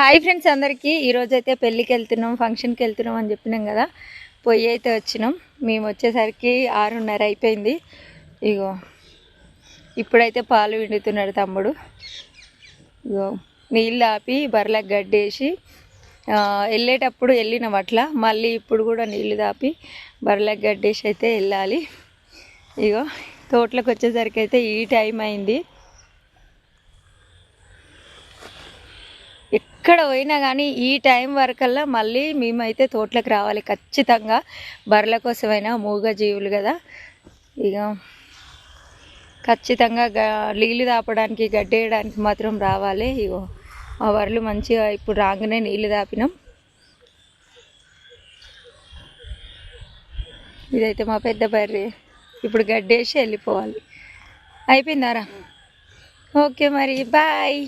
Hi friends అందరికీ ఈరోజు అయితే పెళ్ళికి వెళ్తున్నాం, ఫంక్షన్కి వెళ్తున్నాం అని చెప్పినాం కదా. పొయ్యి అయితే వచ్చినాం. మేము వచ్చేసరికి 6:30 అయిపోయింది. ఇగో ఇప్పుడైతే పాలు విండుతున్నాడు తమ్ముడు. ఇగో నీళ్ళు ఆపి బర్రెలకు గడ్డేసి వెళ్ళేటప్పుడు వెళ్ళినాం అట్లా. మళ్ళీ ఇప్పుడు కూడా నీళ్ళు దాపి బర్రెలకు గడ్డేసి అయితే వెళ్ళాలి. ఇగో తోటలకు వచ్చేసరికి అయితే ఈ టైం అయింది. ఎక్కడ పోయినా కానీ ఈ టైం వరకల్లా మళ్ళీ మేమైతే తోటలకు రావాలి ఖచ్చితంగా. బర్రెల కోసమైనా మూగ జీవులు కదా, ఇక ఖచ్చితంగా నీళ్ళు దాపడానికి గడ్డేయడానికి మాత్రం రావాలి. ఇగో ఆ బర్రెలు మంచిగా ఇప్పుడు రాగానే నీళ్ళు దాపినాం. ఇదైతే మా పెద్ద బర్రె. ఇప్పుడు గడ్డేసి వెళ్ళిపోవాలి. అయిపోయిందారా? ఓకే మరి బాయ్.